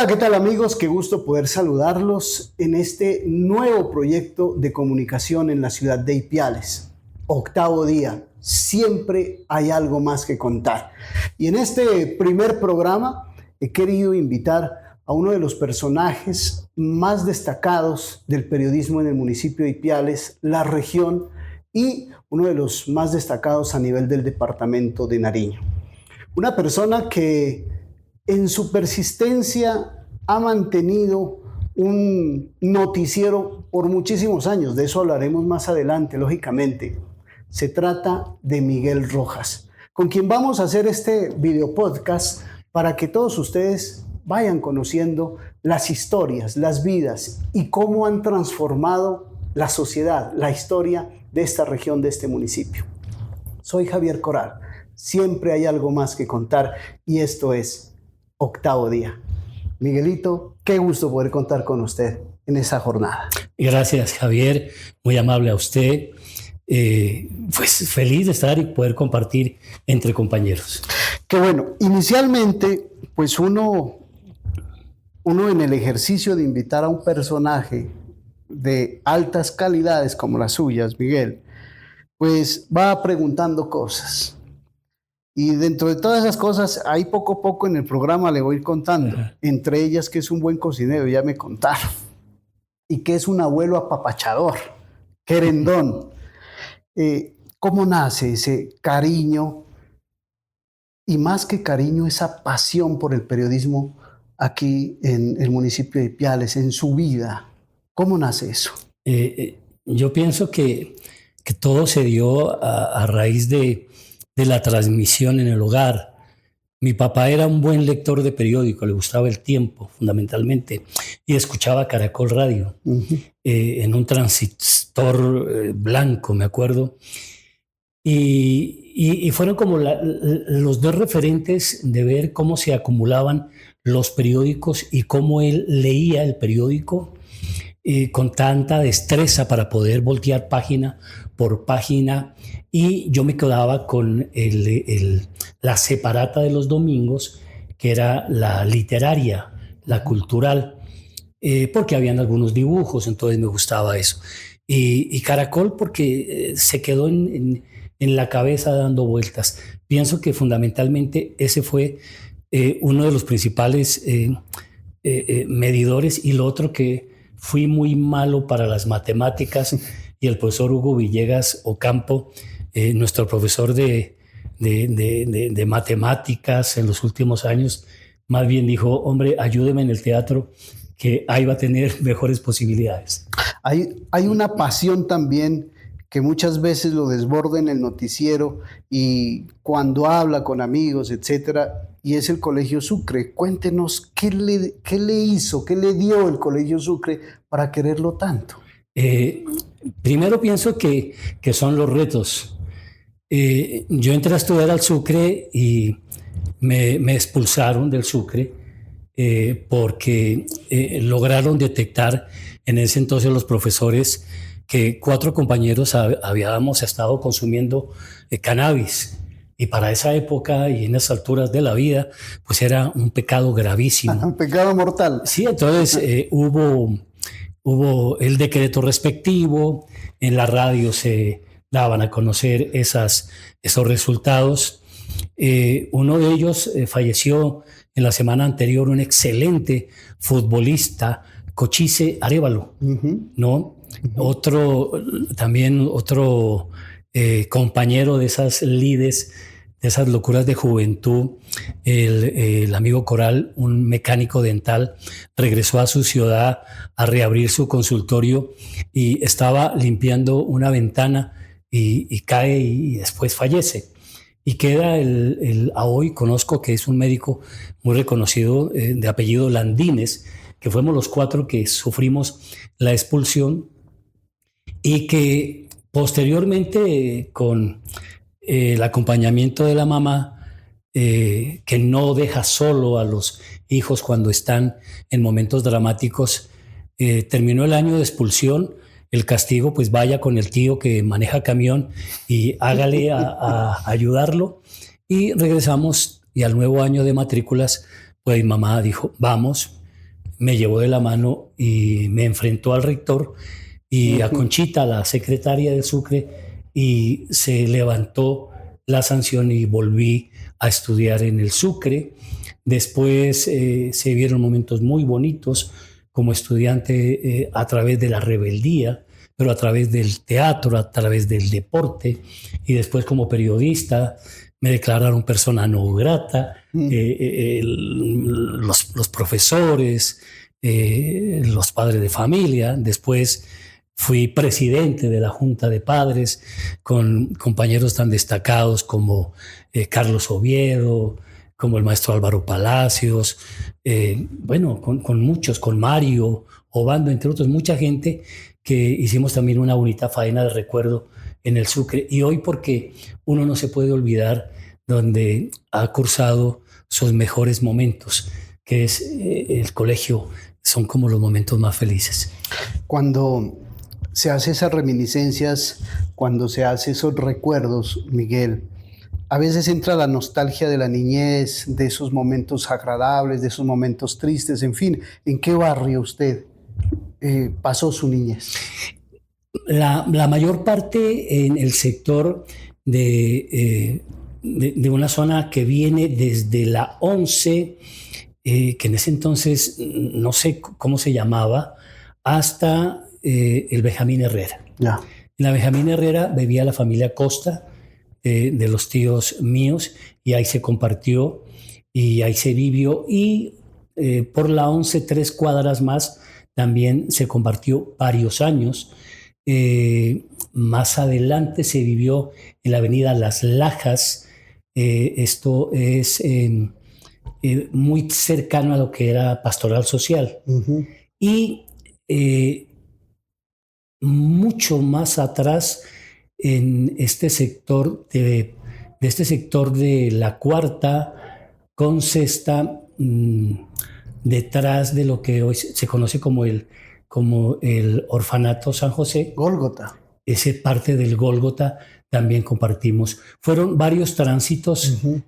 Hola, ¿qué tal amigos? Qué gusto poder saludarlos en este nuevo proyecto de comunicación en la ciudad de Ipiales. Octavo día, siempre hay algo más que contar. Y en este primer programa he querido invitar a uno de los personajes más destacados del periodismo en el municipio de Ipiales, la región, y uno de los más destacados a nivel del departamento de Nariño. Una persona que en su persistencia ha mantenido un noticiero por muchísimos años. De eso hablaremos más adelante, lógicamente. Se trata de Miguel Rojas, con quien vamos a hacer este video podcast para que todos ustedes vayan conociendo las historias, las vidas y cómo han transformado la sociedad, la historia de esta región, de este municipio. Soy Javier Coral. Siempre hay algo más que contar y esto es Octavo Día. Miguelito, qué gusto poder contar con usted en esa jornada. Gracias, Javier. Muy amable a usted. Pues feliz de estar y poder compartir entre compañeros. Qué bueno. Inicialmente, pues uno en el ejercicio de invitar a un personaje de altas calidades como las suyas, Miguel, pues va preguntando cosas. Y dentro de todas esas cosas, ahí poco a poco en el programa le voy a ir contando. Entre ellas que es un buen cocinero, ya me contaron. Y que es un abuelo apapachador, querendón. ¿Cómo nace ese cariño? Y más que cariño, esa pasión por el periodismo aquí en el municipio de Ipiales, en su vida. ¿Cómo nace eso? Yo pienso que todo se dio a raíz de la transmisión en el hogar. Mi papá era un buen lector de periódico, le gustaba El Tiempo, fundamentalmente, y escuchaba Caracol Radio en un transistor blanco, me acuerdo. Y fueron como los dos referentes de ver cómo se acumulaban los periódicos y cómo él leía el periódico con tanta destreza para poder voltear página por página, y yo me quedaba con la separata de los domingos, que era la literaria, la cultural, porque habían algunos dibujos, entonces me gustaba eso. Y Caracol porque se quedó en la cabeza dando vueltas. Pienso que fundamentalmente ese fue uno de los principales medidores, y lo otro que fui muy malo para las matemáticas y el profesor Hugo Villegas Ocampo, nuestro profesor de matemáticas en los últimos años, más bien dijo: hombre, ayúdeme en el teatro, que ahí va a tener mejores posibilidades. Hay una pasión también que muchas veces lo desborda en el noticiero y cuando habla con amigos, etcétera, y es el Colegio Sucre. Cuéntenos qué le hizo, qué le dio el Colegio Sucre para quererlo tanto. Primero pienso que son los retos. Yo entré a estudiar al Sucre y me expulsaron del Sucre porque lograron detectar en ese entonces los profesores que 4 compañeros habíamos estado consumiendo cannabis. Y para esa época y en esas alturas de la vida, pues era un pecado gravísimo. Un pecado mortal. Sí, entonces hubo el decreto respectivo, en la radio se daban a conocer esos resultados. Uno de ellos falleció en la semana anterior, un excelente futbolista, Cochise Arévalo, ¿no? Otro compañero de esas lides, de esas locuras de juventud, el amigo Coral, un mecánico dental, regresó a su ciudad a reabrir su consultorio y estaba limpiando una ventana y cae y después fallece. Y queda a hoy conozco que es un médico muy reconocido de apellido Landines, que fuimos los 4 que sufrimos la expulsión y que posteriormente con el acompañamiento de la mamá, que no deja solo a los hijos cuando están en momentos dramáticos, terminó el año de expulsión. El castigo, pues vaya con el tío que maneja camión y hágale a ayudarlo. Y regresamos, y al nuevo año de matrículas, pues mi mamá dijo: vamos. me llevó de la mano y me enfrentó al rector y a Conchita, la secretaria del Sucre, y se levantó la sanción y volví a estudiar en el Sucre. Después se vieron momentos muy bonitos como estudiante a través de la rebeldía, pero a través del teatro, a través del deporte, y después como periodista me declararon persona no grata, los profesores, los padres de familia. Después fui presidente de la Junta de Padres con compañeros tan destacados como Carlos Oviedo, como el maestro Álvaro Palacios, con muchos, con Mario Obando, entre otros, mucha gente que hicimos también una bonita faena de recuerdo en el Sucre. Y hoy, porque uno no se puede olvidar donde ha cursado sus mejores momentos, que es el colegio, son como los momentos más felices. Cuando se hace esas reminiscencias, cuando se hace esos recuerdos, Miguel, a veces entra la nostalgia de la niñez, de esos momentos agradables, de esos momentos tristes, en fin. ¿En qué barrio usted pasó su niñez? La mayor parte en el sector de una zona que viene desde la 11, que en ese entonces no sé cómo se llamaba, hasta el Benjamín Herrera. Ya. En la Benjamín Herrera vivía la familia Costa, de los tíos míos, y ahí se compartió y ahí se vivió. Y por la 11, 3 cuadras más, también se compartió varios años. Más adelante se vivió en la avenida Las Lajas. Esto es muy cercano a lo que era Pastoral Social. Uh-huh. Y mucho más atrás, en este sector de la Cuarta con Sexta, detrás de lo que hoy se conoce como el Orfanato San José. Gólgota. Ese parte del Gólgota también compartimos. Fueron varios tránsitos, uh-huh.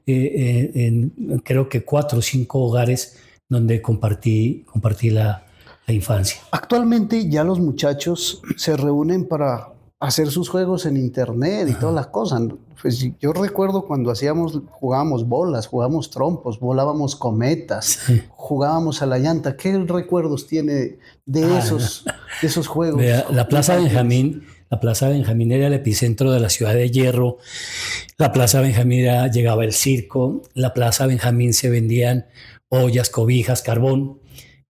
Creo que 4 o 5 hogares donde compartí la infancia. Actualmente ya los muchachos se reúnen para hacer sus juegos en internet y todas las cosas. Pues yo recuerdo cuando jugábamos bolas, jugábamos trompos, volábamos cometas, jugábamos a la llanta. ¿Qué recuerdos tiene de esos juegos? La Plaza Benjamín era el epicentro de la ciudad de Hierro. La Plaza Benjamín llegaba el circo. La Plaza Benjamín se vendían ollas, cobijas, carbón.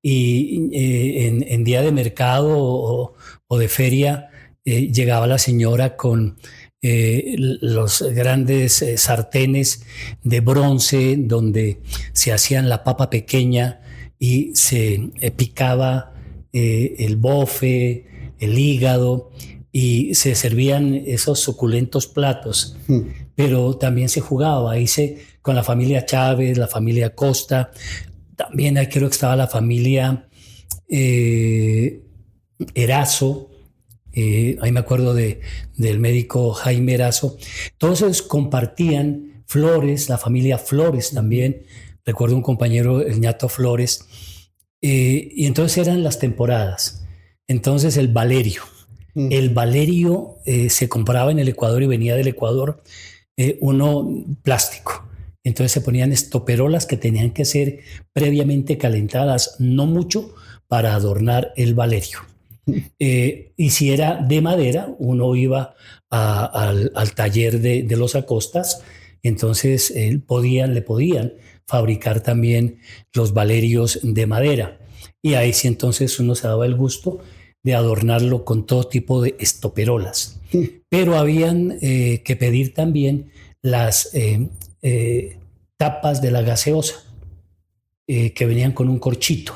Y en día de mercado o de feria, llegaba la señora con los grandes sartenes de bronce donde se hacían la papa pequeña y se picaba el bofe, el hígado, y se servían esos suculentos platos. Pero también se jugaba, con la familia Chávez, la familia Costa. También ahí creo que estaba la familia Erazo. Ahí me acuerdo del médico Jaime Erazo. Todos ellos compartían Flores, la familia Flores también. Recuerdo un compañero, el ñato Flores. Y entonces eran las temporadas. Entonces el Valerio. El Valerio se compraba en el Ecuador y venía del Ecuador uno plástico. Entonces se ponían estoperolas que tenían que ser previamente calentadas, no mucho, para adornar el Valerio. Y si era de madera, uno iba al taller de los Acostas, entonces le podían fabricar también los valerios de madera. Y ahí sí entonces uno se daba el gusto de adornarlo con todo tipo de estoperolas. Pero habían que pedir también las tapas de la gaseosa, que venían con un corchito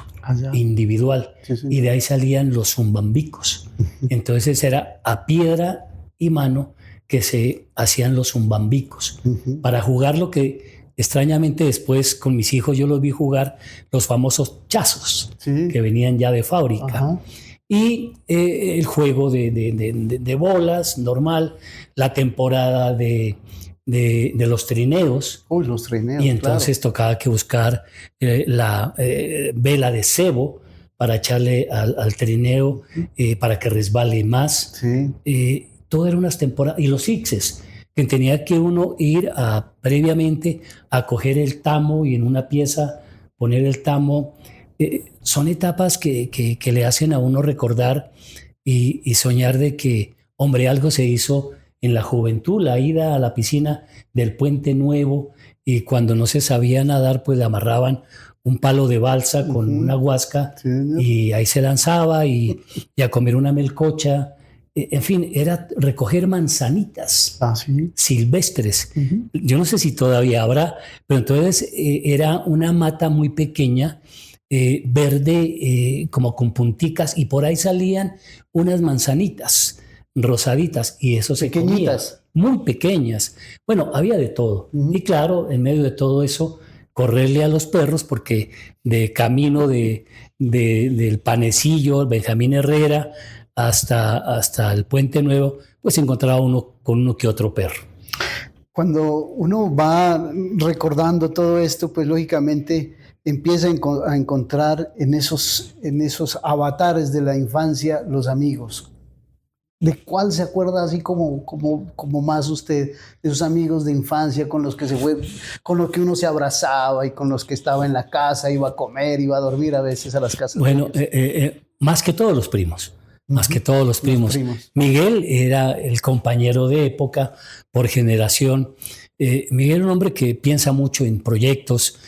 individual, sí. Y de ahí salían los zumbambicos. Entonces era a piedra y mano que se hacían los zumbambicos. Para jugar lo que extrañamente después con mis hijos yo los vi jugar, los famosos chazos, sí, que venían ya de fábrica. Y el juego de bolas normal, la temporada de los trineos. Los trineos, y entonces tocaba que buscar la vela de cebo para echarle al trineo, para que resbale más. Sí. Todo era unas temporadas. Y los sixes, que tenía que uno ir previamente a coger el tamo y en una pieza poner el tamo. Son etapas que le hacen a uno recordar y soñar de que, hombre, algo se hizo en la juventud, la ida a la piscina del Puente Nuevo, y cuando no se sabía nadar, pues le amarraban un palo de balsa con una guasca, Sí, y ahí se lanzaba y a comer una melcocha. En fin, era recoger manzanitas ¿Sí? silvestres. Yo no sé si todavía habrá, pero entonces era una mata muy pequeña, verde, como con punticas, y por ahí salían unas manzanitas rosaditas, y eso se comía. Pequeñitas. Muy pequeñas. Bueno, había de todo. Y claro, en medio de todo eso, correrle a los perros, porque de camino del Panecillo, Benjamín Herrera, hasta el Puente Nuevo, pues se encontraba uno con uno que otro perro. Cuando uno va recordando todo esto, pues lógicamente empieza a encontrar en esos avatares de la infancia los amigos. ¿De cuál se acuerda así como más usted? De sus amigos de infancia con los que con los que uno se abrazaba y con los que estaba en la casa, iba a comer, iba a dormir a veces a las casas. Bueno, más que todos los primos. Más que todos los primos. Miguel era el compañero de época por generación. Miguel era un hombre que piensa mucho en proyectos.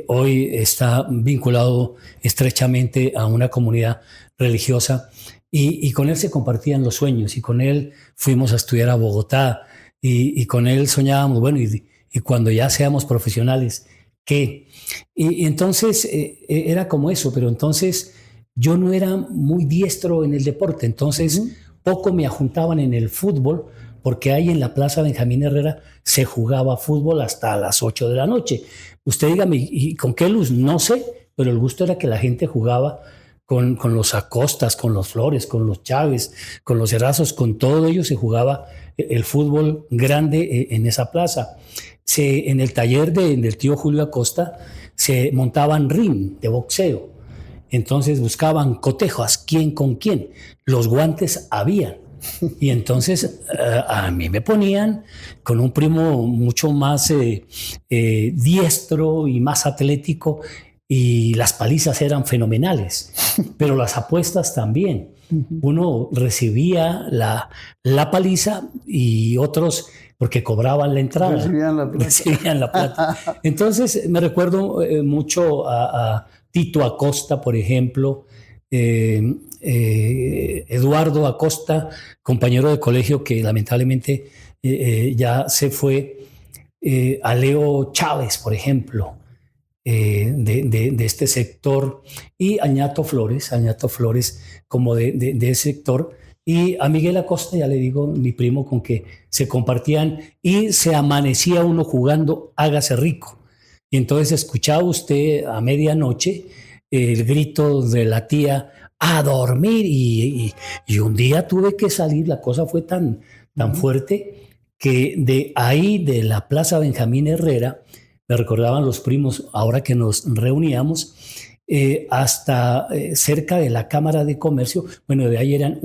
Hoy está vinculado estrechamente a una comunidad religiosa, y con él se compartían los sueños, y con él fuimos a estudiar a Bogotá, y con él soñábamos, bueno, y cuando ya seamos profesionales, ¿qué? Y entonces era como eso, pero entonces yo no era muy diestro en el deporte, entonces poco me ajuntaban en el fútbol, porque ahí en la Plaza Benjamín Herrera se jugaba fútbol hasta las 8 de la noche. Usted dígame, ¿y con qué luz? No sé, pero el gusto era que la gente jugaba con los Acostas, con los Flores, con los Chávez, con los Herazos, con todo ello se jugaba el fútbol grande en esa plaza. En el taller del tío Julio Acosta se montaban ring de boxeo. Entonces buscaban cotejas, quién con quién. Los guantes habían. Y entonces a mí me ponían con un primo mucho más diestro y más atlético, y las palizas eran fenomenales, pero las apuestas también. Uno recibía la paliza y otros, porque cobraban la entrada, recibían la plata. Entonces me recuerdo mucho a Tito Acosta, por ejemplo, Eduardo Acosta, compañero de colegio que lamentablemente ya se fue, a Leo Chávez, por ejemplo, de este sector, y Añato Flores como de ese sector, y a Miguel Acosta, ya le digo, mi primo, con que se compartían, y se amanecía uno jugando Hágase Rico. Y entonces escuchaba usted a medianoche el grito de la tía: a dormir, y un día tuve que salir. La cosa fue tan fuerte que de ahí, de la Plaza Benjamín Herrera, me recordaban los primos ahora que nos reuníamos, hasta cerca de la Cámara de Comercio. Bueno, de ahí eran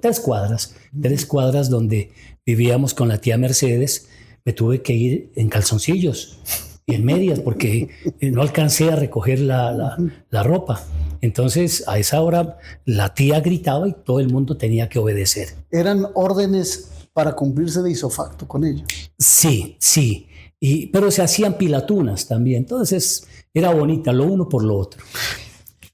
3 cuadras donde vivíamos con la tía Mercedes. Me tuve que ir en calzoncillos y en medias, porque no alcancé a recoger la ropa. Entonces, a esa hora la tía gritaba y todo el mundo tenía que obedecer. ¿Eran órdenes para cumplirse de isofacto con ellos? Sí. Pero se hacían pilatunas también. Entonces, era bonita, lo uno por lo otro.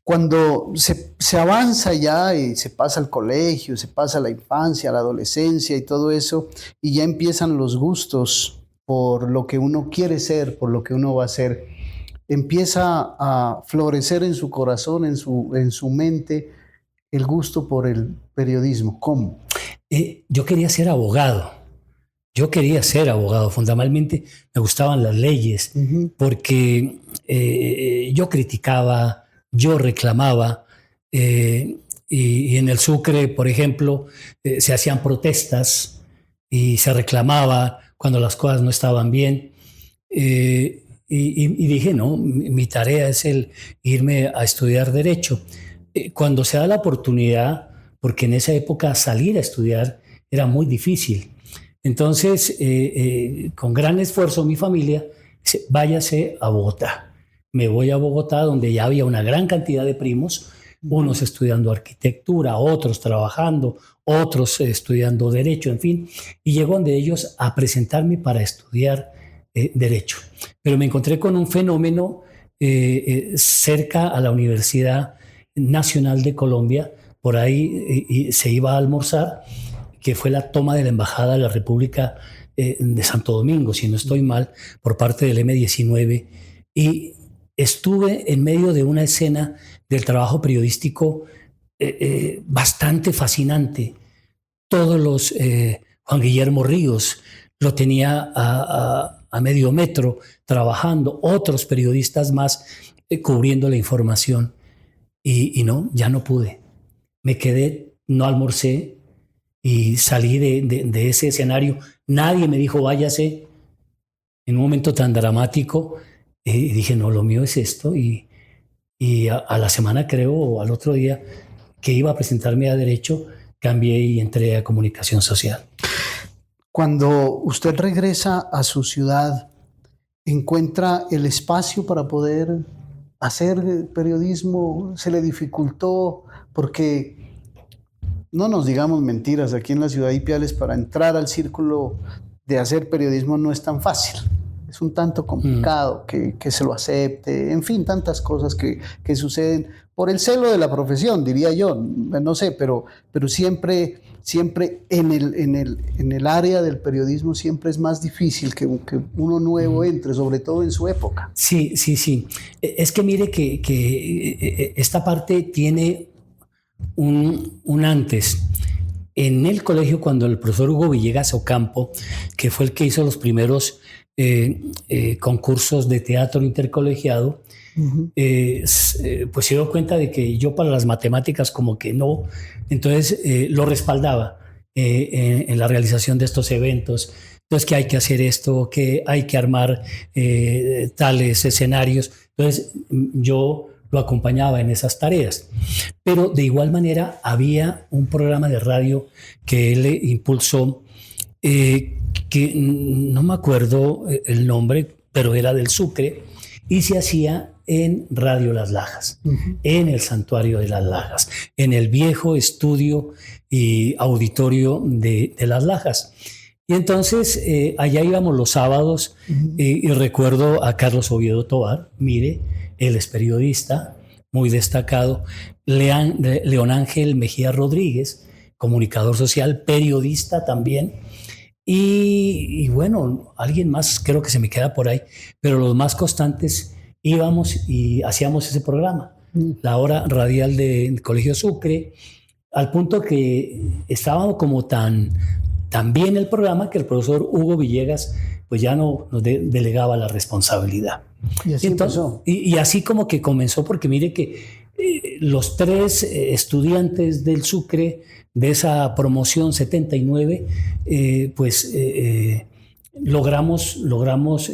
Cuando se avanza ya y se pasa al colegio, se pasa a la infancia, a la adolescencia y todo eso, y ya empiezan los gustos por lo que uno quiere ser, por lo que uno va a ser, empieza a florecer en su corazón, en su mente, el gusto por el periodismo. ¿Cómo? Yo quería ser abogado. Fundamentalmente me gustaban las leyes, porque yo criticaba, yo reclamaba, y en el Sucre, por ejemplo, se hacían protestas y se reclamaba cuando las cosas no estaban bien. Y dije, no, mi tarea es irme a estudiar Derecho. cuando se da la oportunidad, porque en esa época salir a estudiar era muy difícil. Entonces, con gran esfuerzo, mi familia dice, váyase a Bogotá. Me voy a Bogotá, donde ya había una gran cantidad de primos, unos estudiando arquitectura, otros trabajando, otros estudiando derecho, en fin. Y llegó donde ellos a presentarme para estudiar derecho. Pero me encontré con un fenómeno cerca a la Universidad Nacional de Colombia. Por ahí se iba a almorzar, que fue la toma de la Embajada de la República de Santo Domingo, si no estoy mal, por parte del M-19. Y estuve en medio de una escena del trabajo periodístico bastante fascinante. Todos los... Juan Guillermo Ríos lo tenía a medio metro trabajando, otros periodistas más cubriendo la información. Y no, ya no pude. Me quedé, no almorcé y salí de ese escenario. Nadie me dijo, váyase. En un momento tan dramático, dije, no, lo mío es esto. Y a la semana, creo, o al otro día, que iba a presentarme a Derecho, cambié y entré a Comunicación Social. Cuando usted regresa a su ciudad, ¿encuentra el espacio para poder hacer periodismo? ¿Se le dificultó? Porque no nos digamos mentiras, aquí en la ciudad de Ipiales para entrar al círculo de hacer periodismo no es tan fácil. Es un tanto complicado que se lo acepte, en fin, tantas cosas que suceden por el celo de la profesión, diría yo, no sé, pero siempre en el área del periodismo siempre es más difícil que uno nuevo entre, sobre todo en su época. Sí. Es que mire que esta parte tiene un antes. En el colegio, cuando el profesor Hugo Villegas Ocampo, que fue el que hizo los primeros concursos de teatro intercolegiado, pues se dio cuenta de que yo para las matemáticas como que no, entonces lo respaldaba en la realización de estos eventos. Entonces, que hay que hacer esto, que hay que armar tales escenarios. Entonces, yo lo acompañaba en esas tareas. Pero de igual manera había un programa de radio que él impulsó, que no me acuerdo el nombre, pero era del Sucre, y se hacía en Radio Las Lajas, en el Santuario de Las Lajas, en el viejo estudio y auditorio de Las Lajas. Y entonces allá íbamos los sábados y recuerdo a Carlos Oviedo Tovar, mire, él es periodista muy destacado, León Ángel Mejía Rodríguez, comunicador social, periodista también, y bueno, alguien más creo que se me queda por ahí, pero los más constantes íbamos y hacíamos ese programa, la hora radial del Colegio Sucre, al punto que estábamos como tan bien el programa que el profesor Hugo Villegas pues ya no nos delegaba la responsabilidad. Y así empezó. Y así como que comenzó, porque mire que los tres estudiantes del Sucre de esa promoción 79, logramos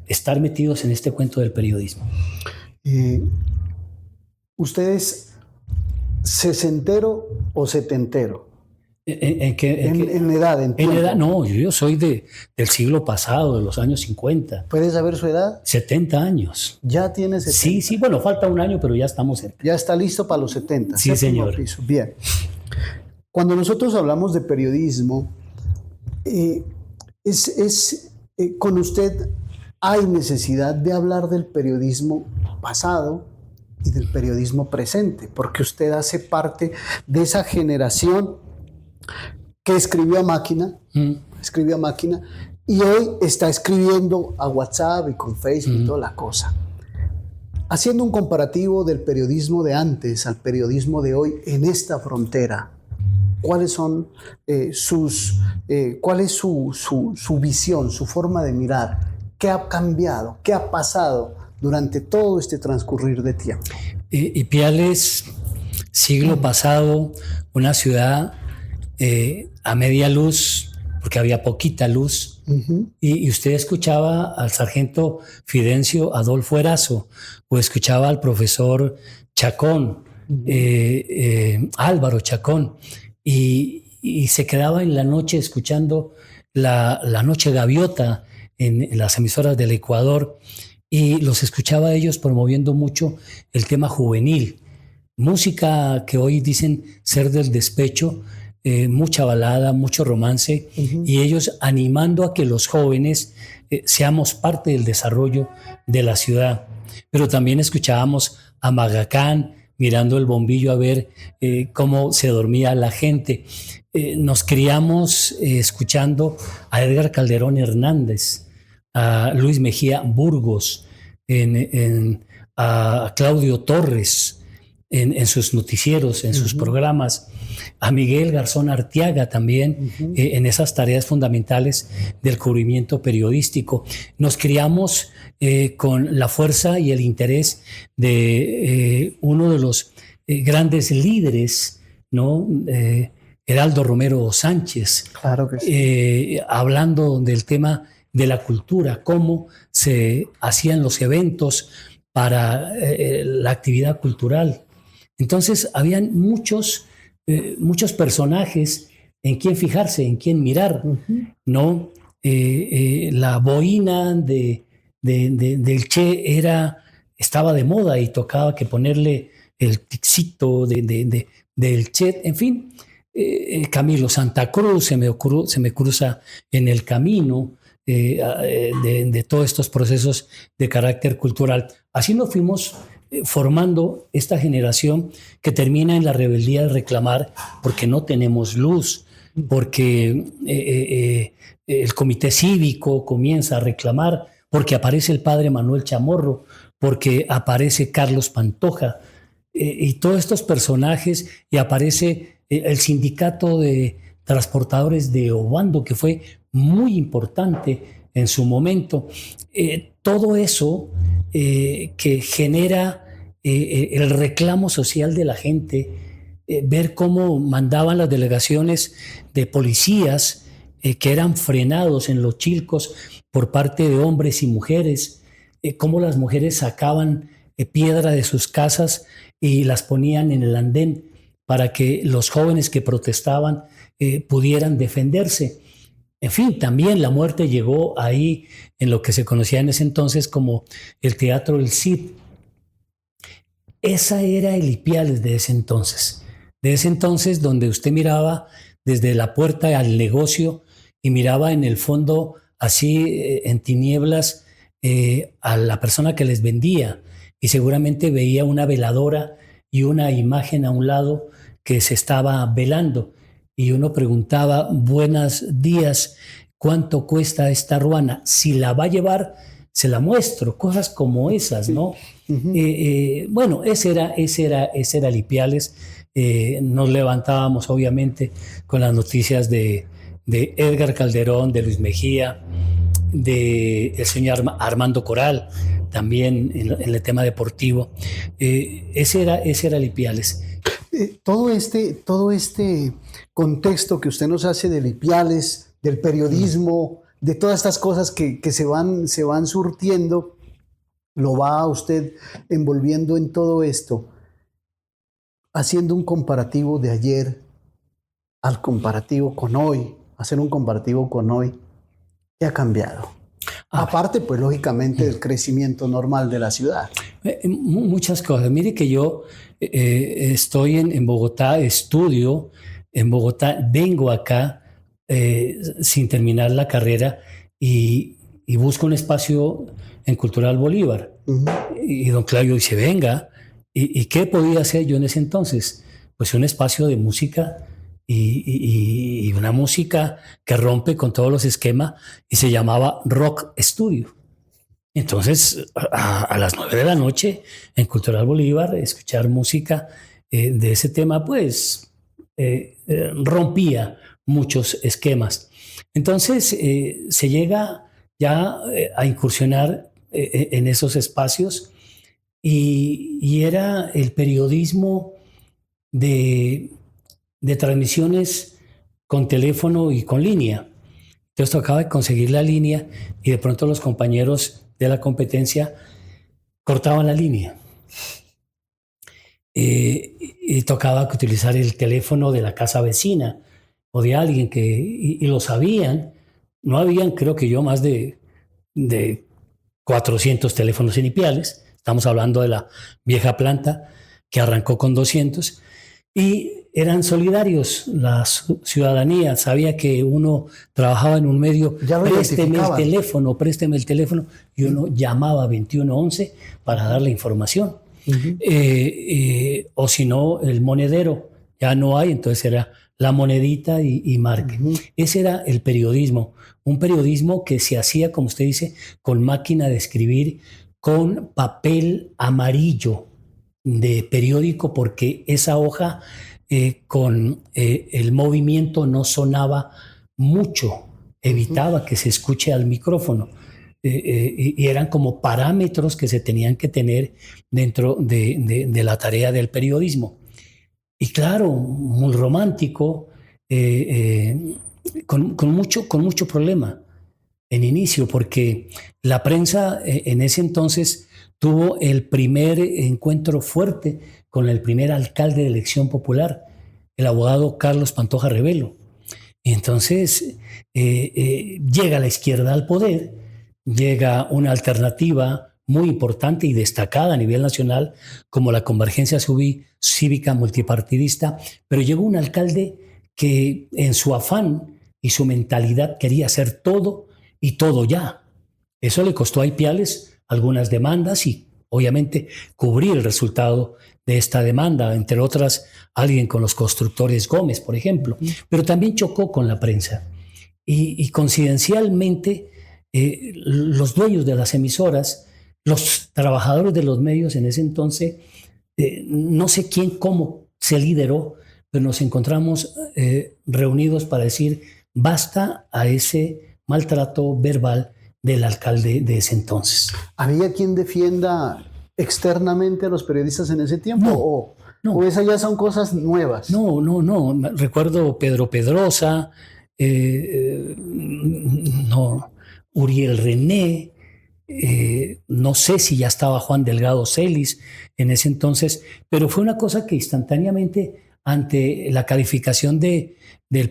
estar metidos en este cuento del periodismo. ¿Ustedes sesentero o setentero? ¿En edad? En edad, no, yo soy del siglo pasado, de los años 50. ¿Puedes saber su edad? 70 años. ¿Ya tiene 70? Sí, bueno, falta un año, pero ya estamos cerca. Ya está listo para los 70. Sí, señor. Piso. Bien. Cuando nosotros hablamos de periodismo, con usted hay necesidad de hablar del periodismo pasado y del periodismo presente, porque usted hace parte de esa generación que escribió a máquina, y hoy está escribiendo a WhatsApp y con Facebook y toda la cosa. Haciendo un comparativo del periodismo de antes al periodismo de hoy en esta frontera, ¿cuáles son cuál es su visión, su forma de mirar? ¿Qué ha cambiado? ¿Qué ha pasado durante todo este transcurrir de tiempo? Ipiales, siglo pasado, una ciudad a media luz, porque había poquita luz, y usted escuchaba al sargento Fidencio Adolfo Erazo, o escuchaba al profesor Chacón, Álvaro Chacón, y se quedaba en la noche escuchando la Noche Gaviota en las emisoras del Ecuador, y los escuchaba a ellos promoviendo mucho el tema juvenil, música que hoy dicen ser del despecho, mucha balada, mucho romance, y ellos animando a que los jóvenes seamos parte del desarrollo de la ciudad. Pero también escuchábamos a Magacán mirando el bombillo a ver cómo se dormía la gente. Nos criamos escuchando a Edgar Calderón Hernández, a Luis Mejía Burgos, a Claudio Torres en sus noticieros, en sus programas, a Miguel Garzón Arteaga también en esas tareas fundamentales del cubrimiento periodístico. Nos criamos con la fuerza y el interés de uno de los grandes líderes, ¿no? Heraldo Romero Sánchez, claro que sí. Hablando del tema de la cultura, cómo se hacían los eventos para la actividad cultural. Entonces, habían muchos personajes en quien fijarse, en quien mirar, ¿no? La boina del Che estaba de moda y tocaba que ponerle el ticito del Che, en fin. Camilo Santa Cruz se me cruza en el camino de todos estos procesos de carácter cultural. Así nos fuimos formando esta generación que termina en la rebeldía de reclamar porque no tenemos luz, porque el comité cívico comienza a reclamar, porque aparece el padre Manuel Chamorro, porque aparece Carlos Pantoja y todos estos personajes, y aparece el sindicato de transportadores de Obando, que fue muy importante en su momento. Todo eso que genera el reclamo social de la gente, ver cómo mandaban las delegaciones de policías que eran frenados en los Chilcos por parte de hombres y mujeres, cómo las mujeres sacaban piedra de sus casas y las ponían en el andén para que los jóvenes que protestaban pudieran defenderse. En fin, también la muerte llegó ahí en lo que se conocía en ese entonces como el Teatro del Cid. Esa era el Ipiales de ese entonces donde usted miraba desde la puerta al negocio y miraba en el fondo así en tinieblas a la persona que les vendía, y seguramente veía una veladora y una imagen a un lado que se estaba velando, y uno preguntaba: buenos días, ¿cuánto cuesta esta ruana? Si la va a llevar, se la muestro. Cosas como esas, ¿no? Bueno, ese era Ipiales. Nos levantábamos obviamente con las noticias de Edgar Calderón, de Luis Mejía, del señor Armando Coral, también en el tema deportivo. Ese era Ipiales. Todo este contexto que usted nos hace de Ipiales, del periodismo, de todas estas cosas que se van surtiendo, lo va usted envolviendo en todo esto, haciendo un comparativo de ayer al comparativo con hoy, hacer un comparativo con hoy. ¿Qué ha cambiado? Aparte, pues lógicamente, del crecimiento normal de la ciudad. Muchas cosas. Mire que yo estoy en Bogotá, estudio en Bogotá, vengo acá sin terminar la carrera y busco un espacio en Cultural Bolívar. Y don Claudio dice: venga. ¿Y qué podía hacer yo en ese entonces? Pues un espacio de música y una música que rompe con todos los esquemas, y se llamaba Rock Studio. Entonces, a las 9 de la noche en Cultural Bolívar, escuchar música de ese tema, pues rompía muchos esquemas. Entonces, se llega ya a incursionar en esos espacios, y era el periodismo de transmisiones con teléfono y con línea. Entonces tocaba conseguir la línea, y de pronto los compañeros de la competencia cortaban la línea. y tocaba que utilizar el teléfono de la casa vecina o de alguien y lo sabían. No habían, creo que yo, más de 400 teléfonos en Ipiales. Estamos hablando de la vieja planta que arrancó con 200 y eran solidarios. La ciudadanía sabía que uno trabajaba en un medio, présteme el teléfono, y uno llamaba a 2111 para dar la información. O si no, el monedero, ya no hay, entonces era la monedita y marque. Ese era el periodismo, un periodismo que se hacía, como usted dice, con máquina de escribir, con papel amarillo de periódico, porque esa hoja con el movimiento no sonaba mucho, evitaba que se escuche al micrófono. Y eran como parámetros que se tenían que tener dentro de la tarea del periodismo. Y claro, muy romántico, con mucho problema en inicio, porque la prensa en ese entonces tuvo el primer encuentro fuerte con el primer alcalde de elección popular, el abogado Carlos Pantoja Rebelo. Y entonces llega la izquierda al poder, llega una alternativa muy importante y destacada a nivel nacional como la Convergencia Cívica Multipartidista, pero llegó un alcalde que en su afán y su mentalidad quería hacer todo y todo ya. Eso le costó a Ipiales algunas demandas y obviamente cubrir el resultado de esta demanda, entre otras alguien con los constructores Gómez, por ejemplo, pero también chocó con la prensa. Y coincidencialmente los dueños de las emisoras, los trabajadores de los medios en ese entonces, no sé quién, cómo se lideró, pero nos encontramos reunidos para decir basta a ese maltrato verbal del alcalde de ese entonces. ¿Había quien defienda externamente a los periodistas en ese tiempo? No. ¿O esas ya son cosas nuevas? No. Recuerdo Pedro Pedrosa, Uriel René, no sé si ya estaba Juan Delgado Celis en ese entonces, pero fue una cosa que instantáneamente, ante la calificación del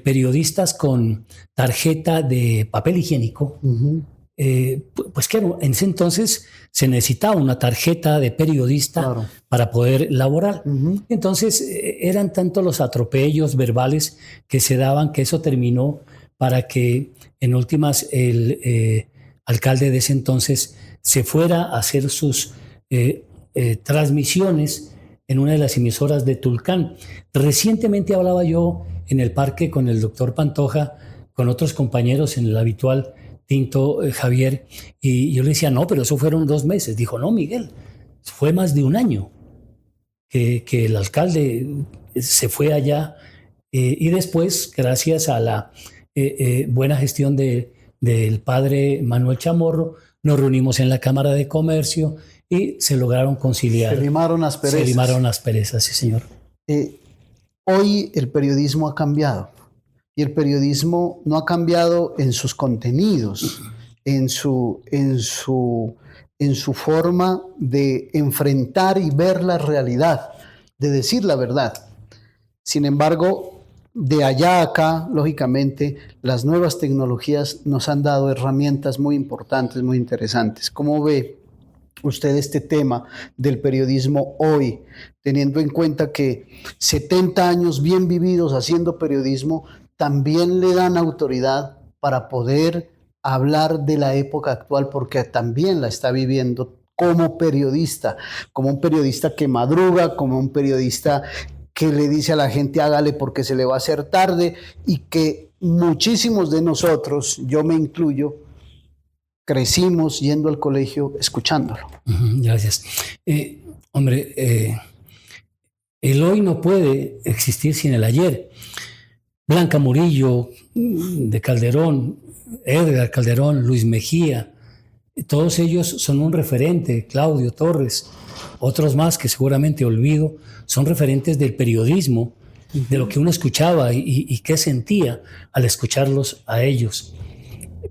periodistas con tarjeta de papel higiénico, pues claro, en ese entonces se necesitaba una tarjeta de periodista para poder laborar. Entonces eran tanto los atropellos verbales que se daban que eso terminó para que en últimas el alcalde de ese entonces se fuera a hacer sus transmisiones en una de las emisoras de Tulcán. Recientemente hablaba yo en el parque con el doctor Pantoja, con otros compañeros en el habitual Tinto Javier, y yo le decía, no, pero eso fueron 2 meses. Dijo, no, Miguel, fue más de 1 año que el alcalde se fue allá, y después, gracias a la buena gestión del padre Manuel Chamorro, nos reunimos en la Cámara de Comercio y se lograron conciliar. Se limaron asperezas. Se limaron asperezas, sí, señor. Hoy el periodismo ha cambiado. Y el periodismo no ha cambiado en sus contenidos, en su forma de enfrentar y ver la realidad, de decir la verdad. Sin embargo, de allá a acá, lógicamente, las nuevas tecnologías nos han dado herramientas muy importantes, muy interesantes. ¿Cómo ve usted este tema del periodismo hoy, teniendo en cuenta que 70 años bien vividos haciendo periodismo también le dan autoridad para poder hablar de la época actual, porque también la está viviendo como periodista, como un periodista que madruga, como un periodista que le dice a la gente hágale porque se le va a hacer tarde, y que muchísimos de nosotros, yo me incluyo, crecimos yendo al colegio escuchándolo. Gracias. El hoy no puede existir sin el ayer. Blanca Murillo, de Calderón, Edgar Calderón, Luis Mejía, todos ellos son un referente, Claudio Torres, otros más que seguramente olvido, son referentes del periodismo, de lo que uno escuchaba y qué sentía al escucharlos a ellos.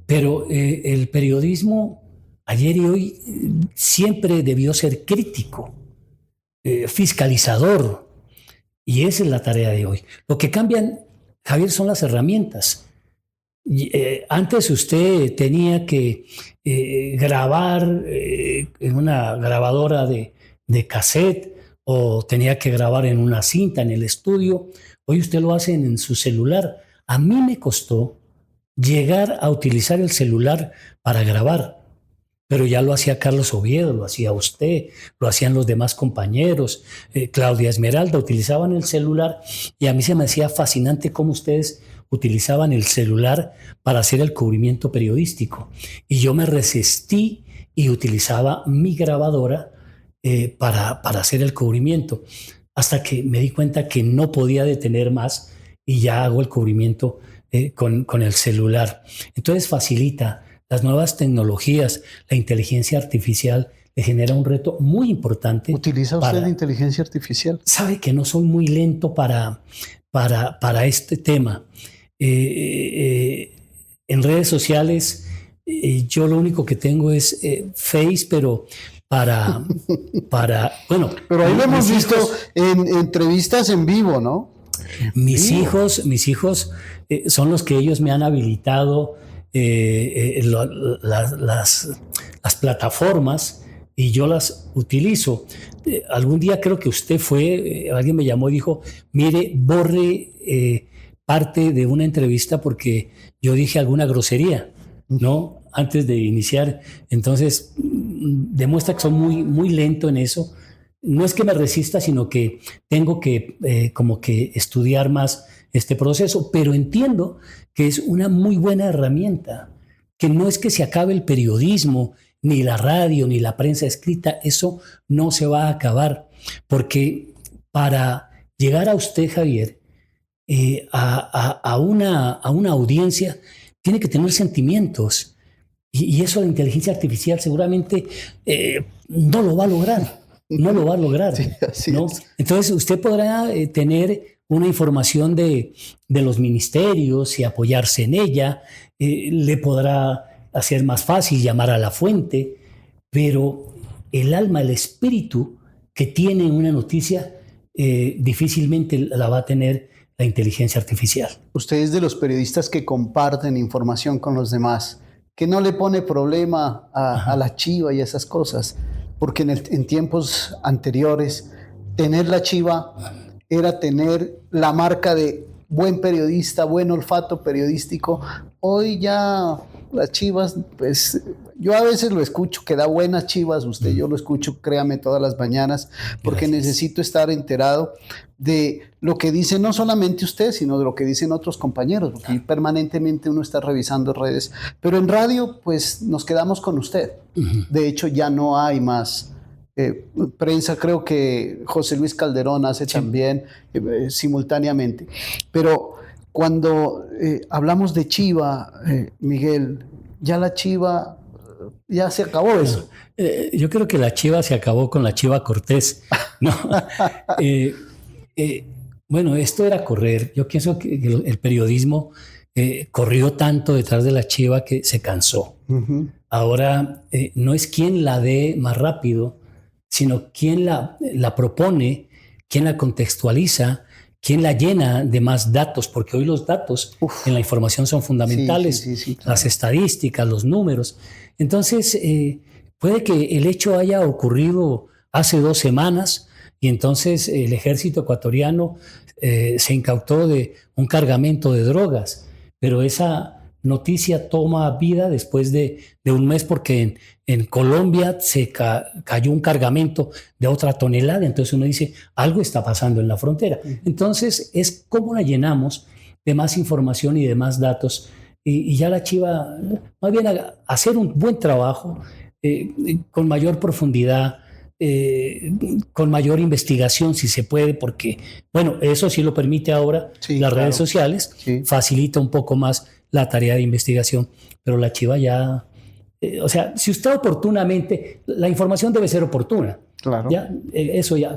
Pero el periodismo ayer y hoy siempre debió ser crítico. fiscalizador. Y esa es la tarea de hoy. Lo que cambian, Javier, son las herramientas. Antes usted tenía que grabar en una grabadora de cassette o tenía que grabar en una cinta en el estudio. Hoy usted lo hace en su celular. A mí me costó llegar a utilizar el celular para grabar, pero ya lo hacía Carlos Oviedo, lo hacía usted, lo hacían los demás compañeros, Claudia Esmeralda, utilizaban el celular y a mí se me hacía fascinante cómo ustedes utilizaban el celular para hacer el cubrimiento periodístico. Y yo me resistí y utilizaba mi grabadora para hacer el cubrimiento, hasta que me di cuenta que no podía detener más y ya hago el cubrimiento con el celular. Entonces facilita. Las nuevas tecnologías, la inteligencia artificial le genera un reto muy importante. ¿Utiliza usted inteligencia artificial? Sabe que no soy muy lento para este tema. En redes sociales yo lo único que tengo es Face, pero bueno. Pero ahí lo hemos visto en entrevistas en vivo, ¿no? Mis hijos son los que ellos me han habilitado las plataformas y yo las utilizo. Algún día creo que usted alguien me llamó y dijo, mire, borre parte de una entrevista porque yo dije alguna grosería, ¿no? Antes de iniciar. Entonces, demuestra que soy muy, muy lento en eso. No es que me resista, sino que tengo que como que estudiar más este proceso, pero entiendo que es una muy buena herramienta, que no es que se acabe el periodismo, ni la radio, ni la prensa escrita, eso no se va a acabar, porque para llegar a usted, Javier, a una audiencia, tiene que tener sentimientos, y eso la inteligencia artificial seguramente no lo va a lograr. No lo va a lograr. Sí, ¿no? Entonces usted podrá tener una información de los ministerios y apoyarse en ella, le podrá hacer más fácil llamar a la fuente, pero el alma, el espíritu que tiene una noticia difícilmente la va a tener la inteligencia artificial. Usted es de los periodistas que comparten información con los demás, que no le pone problema a la chiva y esas cosas. Porque en tiempos anteriores tener la chiva era tener la marca de buen periodista, buen olfato periodístico. Hoy ya las chivas, pues yo a veces lo escucho, que da buenas chivas, yo lo escucho, créame, todas las mañanas, porque necesito estar enterado de lo que dice no solamente usted, sino de lo que dicen otros compañeros, porque permanentemente uno está revisando redes, pero en radio pues nos quedamos con usted. De hecho ya no hay más prensa, creo que José Luis Calderón hace también simultáneamente, pero cuando hablamos de chiva, Miguel, ya la chiva, ya se acabó eso. Yo creo que la chiva se acabó con la Chiva Cortés, ¿no? Bueno, esto era correr. Yo pienso que el periodismo corrió tanto detrás de la chiva que se cansó. Ahora no es quién la dé más rápido, sino quién la propone, quién la contextualiza, quién la llena de más datos, porque hoy los datos en la información son fundamentales, claro. Las estadísticas, los números. Entonces, puede que el hecho haya ocurrido hace 2 semanas y entonces el ejército ecuatoriano se incautó de un cargamento de drogas, pero esa noticia toma vida después de un mes porque en Colombia se cayó un cargamento de otra tonelada, entonces uno dice, algo está pasando en la frontera. Entonces es cómo la llenamos de más información y de más datos y ya la chiva, más bien hacer un buen trabajo con mayor profundidad, con mayor investigación si se puede, porque bueno, eso sí lo permite ahora las redes sociales, facilita un poco más la tarea de investigación, pero la chiva ya, o sea, si usted oportunamente, la información debe ser oportuna. Claro. Ya,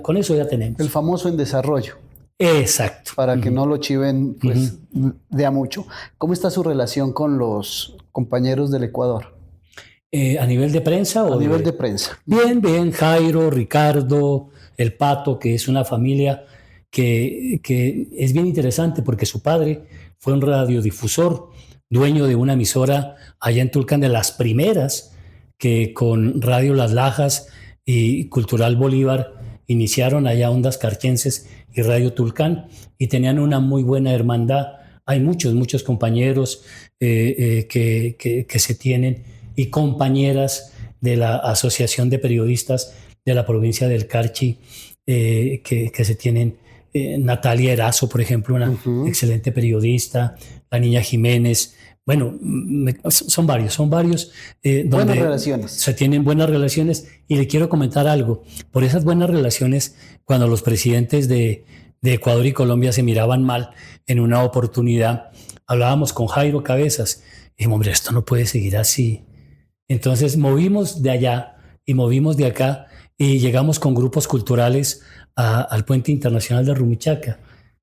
con eso ya tenemos. El famoso en desarrollo. Exacto. Para que no lo chiven, pues, de a mucho. ¿Cómo está su relación con los compañeros del Ecuador? ¿A nivel de prensa o A nivel de prensa. Bien, bien, Jairo, Ricardo, el Pato, que es una familia que es bien interesante porque su padre fue un radiodifusor, dueño de una emisora allá en Tulcán, de las primeras que con Radio Las Lajas y Cultural Bolívar iniciaron allá Ondas Carchenses y Radio Tulcán, y tenían una muy buena hermandad. Hay muchos compañeros que se tienen, y compañeras de la Asociación de Periodistas de la provincia del Carchi, que se tienen. Natalia Erazo, por ejemplo, una excelente periodista, la niña Jiménez. Bueno, son varios donde buenas relaciones. Se tienen buenas relaciones. Y le quiero comentar algo. Por esas buenas relaciones, cuando los presidentes de Ecuador y Colombia se miraban mal, en una oportunidad hablábamos con Jairo Cabezas y dijimos, hombre, esto no puede seguir así. Entonces movimos de allá y movimos de acá y llegamos con grupos culturales al Puente Internacional de Rumichaca,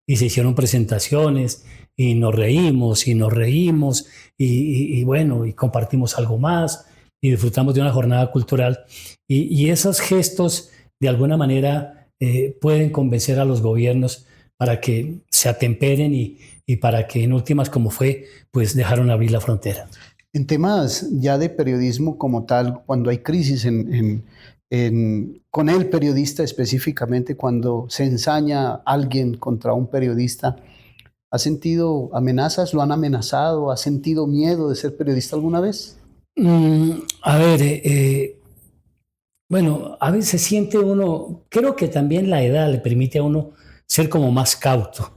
y se hicieron presentaciones y nos reímos y bueno, y compartimos algo más y disfrutamos de una jornada cultural, y esos gestos de alguna manera pueden convencer a los gobiernos para que se atemperen y para que en últimas, como fue, pues dejaron abrir la frontera. En temas ya de periodismo como tal, cuando hay crisis con el periodista específicamente, cuando se ensaña alguien contra un periodista, ¿ha sentido amenazas? ¿Lo han amenazado? ¿Ha sentido miedo de ser periodista alguna vez? A ver, bueno, a veces siente uno, creo que también la edad le permite a uno ser como más cauto.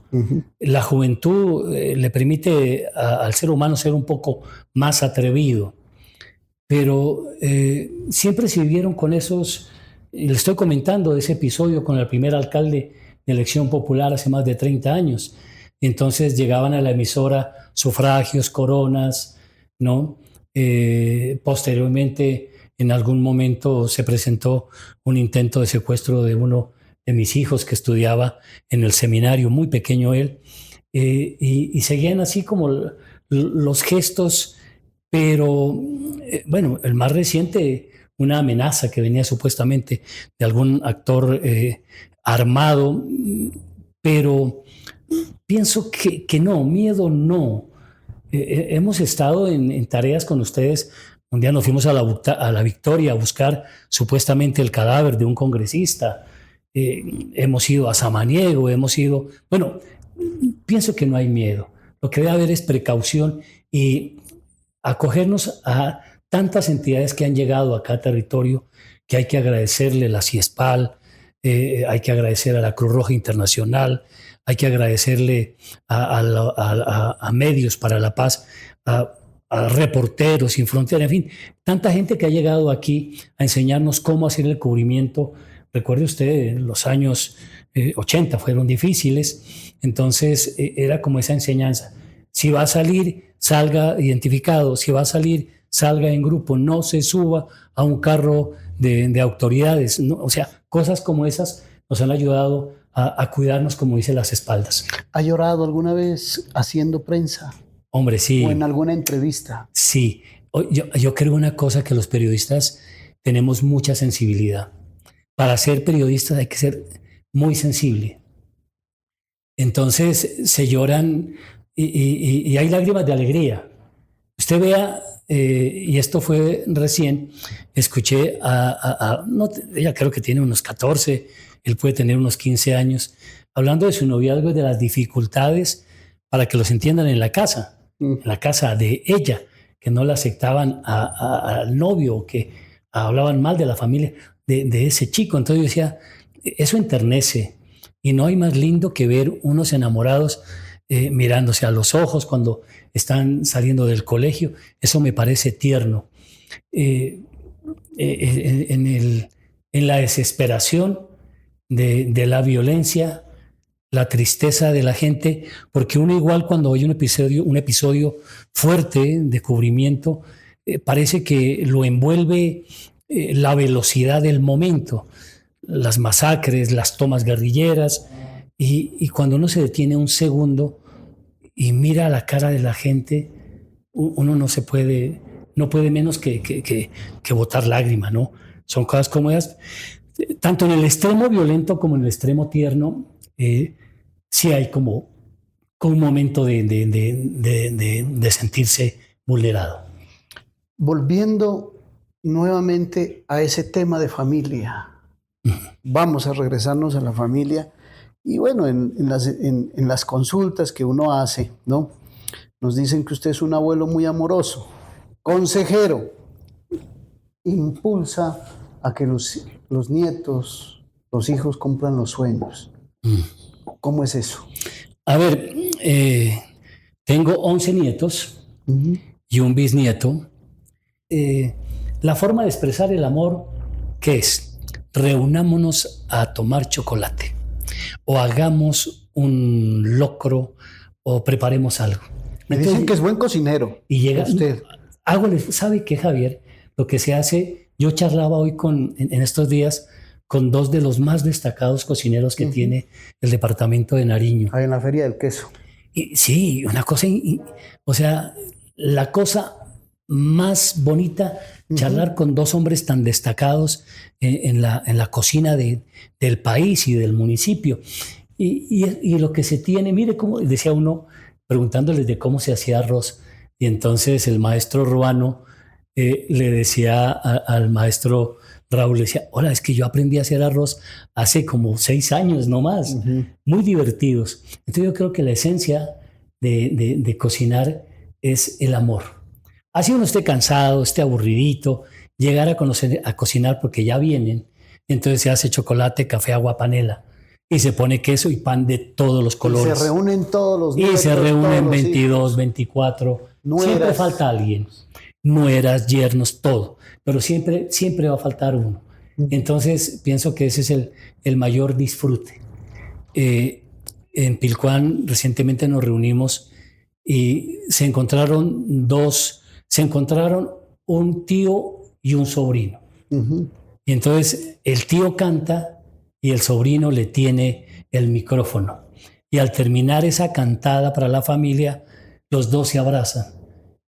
La juventud le permite al ser humano ser un poco más atrevido, pero siempre se vivieron con esos. Y le estoy comentando de ese episodio con el primer alcalde de elección popular hace más de 30 años. Entonces llegaban a la emisora sufragios, coronas, ¿no? Posteriormente, en algún momento se presentó un intento de secuestro de uno de mis hijos que estudiaba en el seminario, muy pequeño él, y seguían así como los gestos, pero bueno, el más reciente, una amenaza que venía supuestamente de algún actor armado, pero pienso que no, miedo no. Hemos estado en tareas con ustedes. Un día nos fuimos a la Victoria a buscar supuestamente el cadáver de un congresista. Hemos ido a Samaniego, bueno, pienso que no hay miedo. Lo que debe haber es precaución y acogernos a tantas entidades que han llegado acá a territorio, que hay que agradecerle, la CIESPAL, hay que agradecer a la Cruz Roja Internacional, hay que agradecerle a Medios para la Paz, a Reporteros Sin Fronteras, en fin, tanta gente que ha llegado aquí a enseñarnos cómo hacer el cubrimiento. Recuerde usted, los años 80 fueron difíciles, entonces era como esa enseñanza. Si va a salir, salga identificado. Si va a salir, salga en grupo. No se suba a un carro de autoridades, ¿no? O sea, cosas como esas nos han ayudado a cuidarnos, como dice, las espaldas. ¿Ha llorado alguna vez haciendo prensa? Hombre, sí. ¿O en alguna entrevista? Sí. Yo creo una cosa, que los periodistas tenemos mucha sensibilidad. Para ser periodistas hay que ser muy sensible. Entonces se lloran y hay lágrimas de alegría. Usted vea, y esto fue recién, escuché no, ella creo que tiene unos 14, él puede tener unos 15 años, hablando de su noviazgo y de las dificultades, para que los entiendan, en la casa de ella, que no la aceptaban al novio, que hablaban mal de la familia de ese chico. Entonces yo decía, eso enternece, y no hay más lindo que ver unos enamorados mirándose a los ojos cuando están saliendo del colegio. Eso me parece tierno. En la desesperación de la violencia, la tristeza de la gente, porque uno igual cuando oye un episodio fuerte de cubrimiento, parece que lo envuelve la velocidad del momento, las masacres, las tomas guerrilleras, y cuando uno se detiene un segundo y mira la cara de la gente, uno no se puede no puede menos que botar lágrima, ¿no? Son cosas como esas. Tanto en el extremo violento como en el extremo tierno, sí hay como un momento de sentirse vulnerado. Volviendo nuevamente a ese tema de familia, vamos a regresarnos a la familia. Y bueno, en las consultas que uno hace, ¿no? Nos dicen que usted es un abuelo muy amoroso, consejero, impulsa a que los nietos, los hijos cumplan los sueños. ¿Cómo es eso? A ver, tengo 11 nietos y un bisnieto. La forma de expresar el amor, ¿qué es? Reunámonos a tomar chocolate, o hagamos un locro, o preparemos algo. Me dicen que es buen cocinero. Y llega usted. ¿Sabe qué, Javier? Lo que se hace, yo charlaba hoy en estos días con dos de los más destacados cocineros que tiene el departamento de Nariño. Ahí en la Feria del Queso. Y, sí, una cosa, o sea, la cosa más bonita, charlar con dos hombres tan destacados en la cocina del país y del municipio. Y lo que se tiene, mire cómo decía uno, preguntándoles de cómo se hacía arroz. Y entonces el maestro Ruano le decía al maestro Raúl, le decía, hola, es que yo aprendí a hacer arroz hace como 6 años no más, muy divertidos. Entonces yo creo que la esencia de cocinar es el amor. Así uno esté cansado, esté aburridito, llegar a cocinar porque ya vienen, entonces se hace chocolate, café, agua, panela, y se pone queso y pan de todos los colores. Y se reúnen todos los nietos, y se reúnen 22, 24, nueras. Siempre falta alguien, nueras, yernos, todo, pero siempre va a faltar uno. Entonces pienso que ese es el mayor disfrute. En Pilcuán recientemente nos reunimos y se encontraron un tío y un sobrino. Y entonces el tío canta y el sobrino le tiene el micrófono. Y al terminar esa cantada para la familia, los dos se abrazan.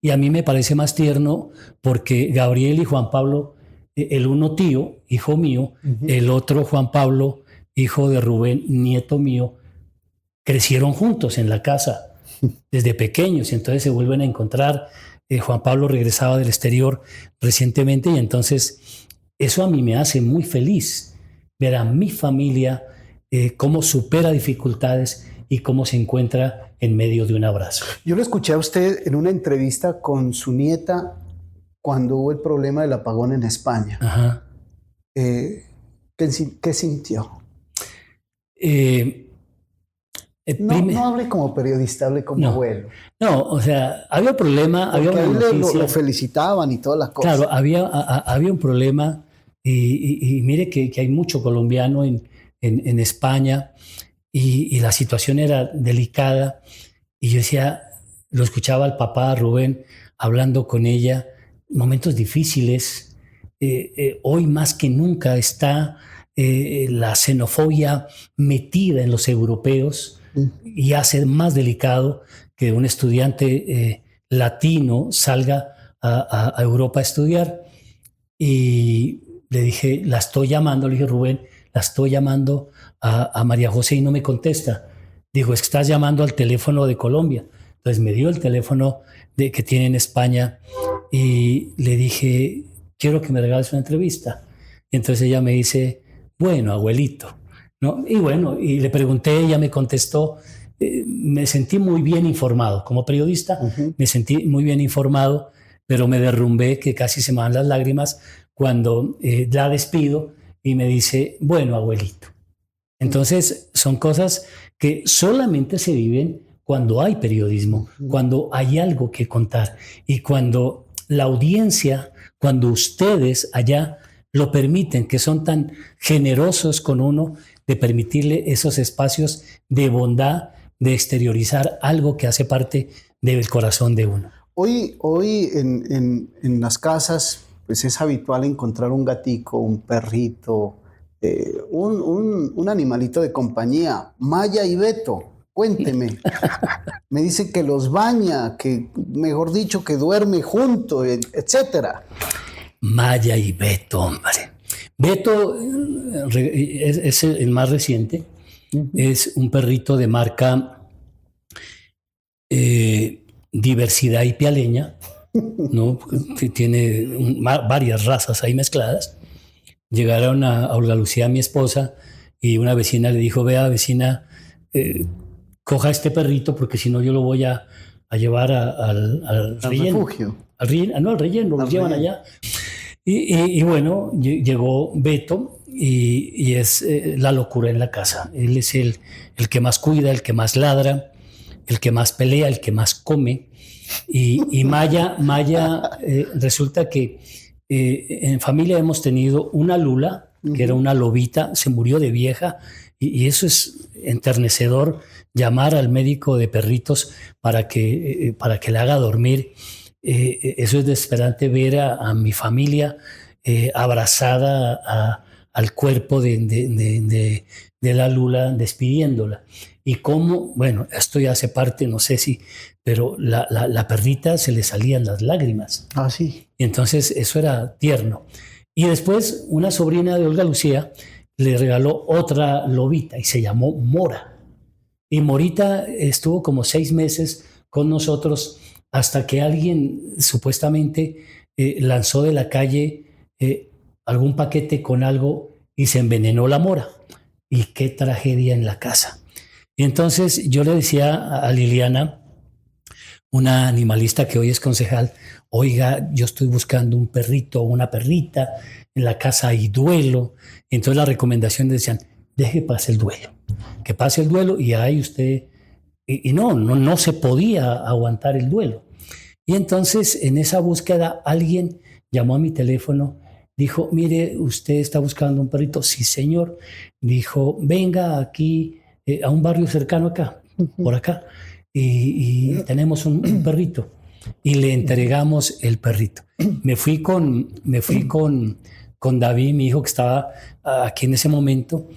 Y a mí me parece más tierno porque Gabriel y Juan Pablo, el uno tío, hijo mío, el otro Juan Pablo, hijo de Rubén, nieto mío, crecieron juntos en la casa desde pequeños y entonces se vuelven a encontrar. Juan Pablo regresaba del exterior recientemente y entonces eso a mí me hace muy feliz ver a mi familia cómo supera dificultades y cómo se encuentra en medio de un abrazo. Yo lo escuché a usted en una entrevista con su nieta cuando hubo el problema del apagón en España. Ajá. ¿Qué sintió? No hable como periodista, hable como abuelo. No, o sea, había un problema, porque había una noticia. Lo felicitaban y todas las cosas. Claro, había un problema y mire que hay mucho colombiano en España y la situación era delicada y yo decía, lo escuchaba al papá Rubén hablando con ella, momentos difíciles. Hoy más que nunca está la xenofobia metida en los europeos y hace más delicado que un estudiante latino salga a Europa a estudiar. Y le dije, le dije, Rubén, la estoy llamando a María José y no me contesta. Dijo, es que estás llamando al teléfono de Colombia. Entonces me dio el teléfono que tiene en España y le dije, quiero que me regales una entrevista. Y entonces ella me dice, bueno, abuelito, ¿no? Y bueno, y le pregunté, ella me contestó, me sentí muy bien informado. Como periodista, me sentí muy bien informado, pero me derrumbé, que casi se me van las lágrimas, cuando la despido y me dice, bueno, abuelito. Entonces, son cosas que solamente se viven cuando hay periodismo, cuando hay algo que contar y cuando la audiencia, cuando ustedes allá lo permiten, que son tan generosos con uno de permitirle esos espacios de bondad, de exteriorizar algo que hace parte del corazón de uno. Hoy en las casas pues es habitual encontrar un gatico, un perrito, un animalito de compañía. Maya y Beto Cuénteme. Me dice que los baña, que, mejor dicho, que duerme junto, etcétera. Maya y Beto, hombre. Beto es el más reciente. Es un perrito de marca Diversidad Ipialeña, ¿no? Tiene varias razas ahí mezcladas. Llegaron a Olga Lucía, mi esposa, y una vecina le dijo: vea, vecina, coja este perrito porque si no yo lo voy a llevar al relleno. Refugio. Al relleno, lo llevan allá. Y bueno, llegó Beto y es la locura en la casa. Él es el que más cuida, el que más ladra, el que más pelea, el que más come. Y Maya resulta que en familia hemos tenido una lula, que era una lobita, se murió de vieja, y eso es enternecedor, llamar al médico de perritos para que le haga dormir. Eso es desesperante, ver a mi familia abrazada al cuerpo de la lula, despidiéndola. Y cómo, bueno, esto ya hace parte, no sé si, pero la perrita se le salían las lágrimas. Ah, sí. Y entonces eso era tierno. Y después una sobrina de Olga Lucía le regaló otra lobita y se llamó Mora. Y Morita estuvo como 6 meses con nosotros hasta que alguien supuestamente lanzó de la calle algún paquete con algo y se envenenó la Mora. Y qué tragedia en la casa. Y entonces yo le decía a Liliana, una animalista que hoy es concejal: oiga, yo estoy buscando un perrito o una perrita, en la casa hay duelo. Entonces las recomendaciones decían: deje pase el duelo, que pase el duelo, y ahí usted... Y no se podía aguantar el duelo. Y entonces en esa búsqueda alguien llamó a mi teléfono, dijo: mire, ¿usted está buscando un perrito? Sí, señor. Dijo: venga aquí a un barrio cercano acá, por acá, y tenemos un perrito. Y le entregamos el perrito. Me fui con David, mi hijo, que estaba aquí en ese momento,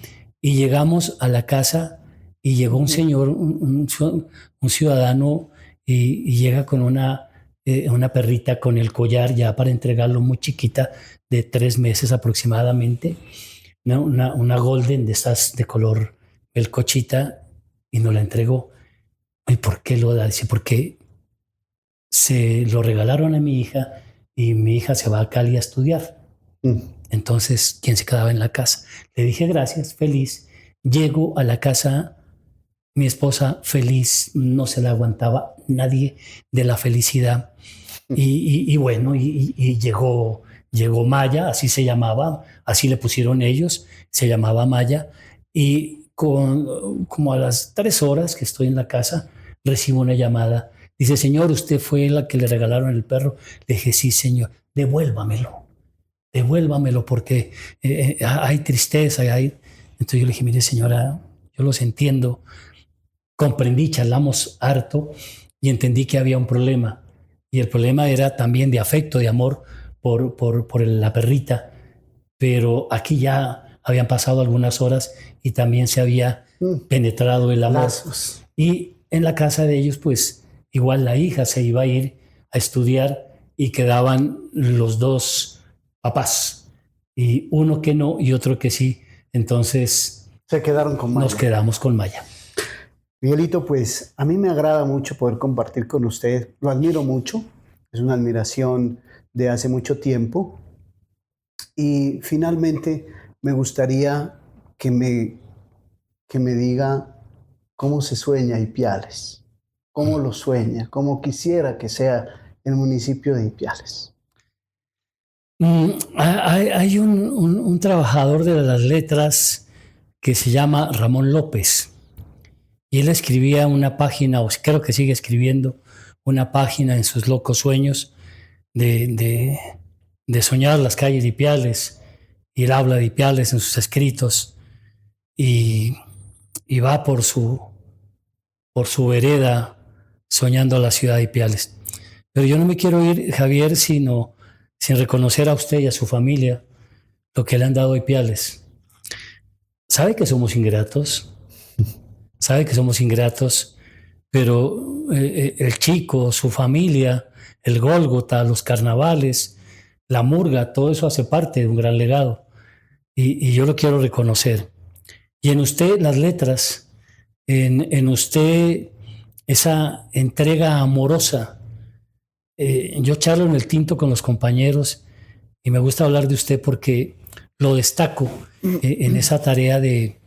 y llegamos a la casa y llegó un señor, un ciudadano, y llega con una perrita con el collar ya para entregarlo, muy chiquita, de 3 meses aproximadamente, una golden de esas de color melcochita, y nos la entregó. ¿Y por qué lo da? Dice: porque se lo regalaron a mi hija y mi hija se va a Cali a estudiar. Entonces, ¿quién se quedaba en la casa? Le dije gracias, feliz. Llego a la casa, mi esposa feliz, no se la aguantaba nadie de la felicidad. Y bueno, llegó Maya, así se llamaba, así le pusieron ellos, se llamaba Maya. Y como a las 3 horas que estoy en la casa, recibo una llamada. Dice: señor, ¿usted fue la que le regalaron el perro? Le dije: sí, señor. Devuélvamelo porque hay tristeza. Entonces yo le dije: mire, señora, yo los entiendo. Comprendí, charlamos harto y entendí que había un problema. Y el problema era también de afecto, de amor por la perrita. Pero aquí ya habían pasado algunas horas y también se había penetrado el amor. Lazos. Y en la casa de ellos, pues igual la hija se iba a ir a estudiar y quedaban los 2 papás. Y uno que no y otro que sí. Entonces se quedaron con Maya. Nos quedamos con Maya. Miguelito, pues a mí me agrada mucho poder compartir con usted. Lo admiro mucho. Es una admiración de hace mucho tiempo. Y finalmente me gustaría que me diga cómo se sueña Ipiales, cómo lo sueña, cómo quisiera que sea el municipio de Ipiales. Hay un trabajador de las letras que se llama Ramón López, y él escribía una página, o creo que sigue escribiendo una página en sus locos sueños de soñar las calles de Ipiales, y él habla de Ipiales en sus escritos, y va por su vereda soñando la ciudad de Ipiales. Pero yo no me quiero ir, Javier, sin reconocer a usted y a su familia lo que le han dado a Ipiales. ¿Sabe que somos ingratos? sabe que somos ingratos, pero el chico, su familia, el Gólgota, los carnavales, la murga, todo eso hace parte de un gran legado. Y yo lo quiero reconocer. Y en usted las letras, en usted esa entrega amorosa. Yo charlo en el tinto con los compañeros y me gusta hablar de usted porque lo destaco en esa tarea de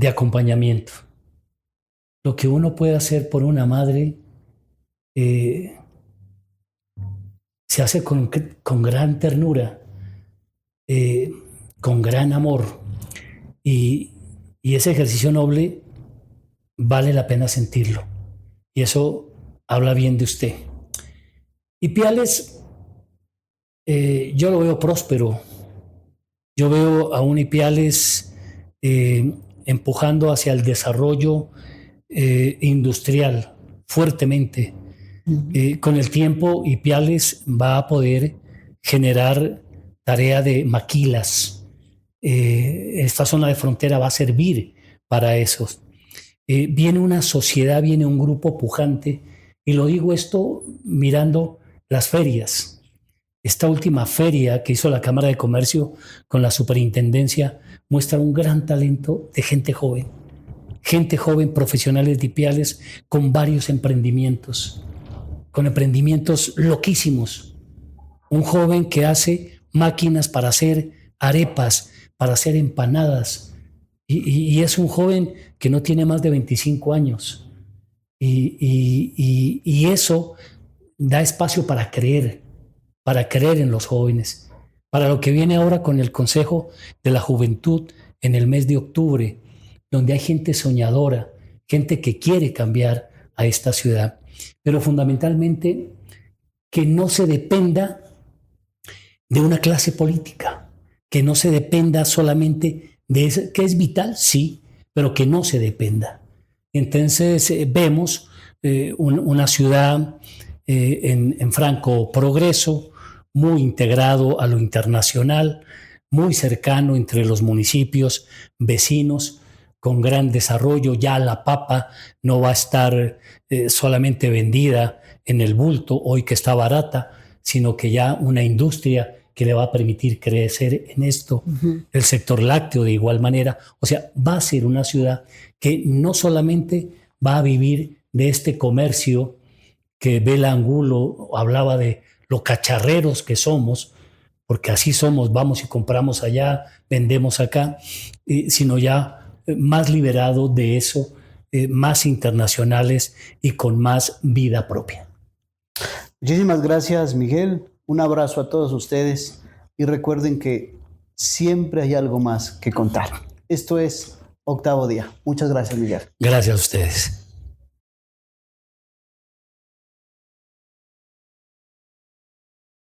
acompañamiento. Lo que uno puede hacer por una madre se hace con gran ternura, con gran amor. Y ese ejercicio noble vale la pena sentirlo. Y eso habla bien de usted. Ipiales, yo lo veo próspero. Yo veo a un Ipiales empujando hacia el desarrollo industrial fuertemente. Con el tiempo, Ipiales va a poder generar tarea de maquilas. Esta zona de frontera va a servir para eso. Viene una sociedad, viene un grupo pujante, y lo digo esto mirando las ferias. Esta última feria que hizo la Cámara de Comercio con la Superintendencia muestra un gran talento de gente joven, profesionales de Ipiales con varios emprendimientos, con emprendimientos loquísimos. Un joven que hace máquinas para hacer arepas, para hacer empanadas, y es un joven que no tiene más de 25 años. Y eso da espacio para creer en los jóvenes, para lo que viene ahora con el Consejo de la Juventud en el mes de octubre, donde hay gente soñadora, gente que quiere cambiar a esta ciudad, pero fundamentalmente que no se dependa de una clase política, que no se dependa solamente de eso, que es vital, sí, pero que no se dependa. Entonces vemos una ciudad en franco progreso, muy integrado a lo internacional, muy cercano entre los municipios vecinos, con gran desarrollo. Ya la papa no va a estar solamente vendida en el bulto, hoy que está barata, sino que ya una industria que le va a permitir crecer en esto. El sector lácteo de igual manera. O sea, va a ser una ciudad que no solamente va a vivir de este comercio que Bela Angulo hablaba de lo cacharreros que somos, porque así somos, vamos y compramos allá, vendemos acá, sino ya más liberado de eso, más internacionales y con más vida propia. Muchísimas gracias, Miguel. Un abrazo a todos ustedes y recuerden que siempre hay algo más que contar. Esto es Octavo Día. Muchas gracias, Miguel. Gracias a ustedes.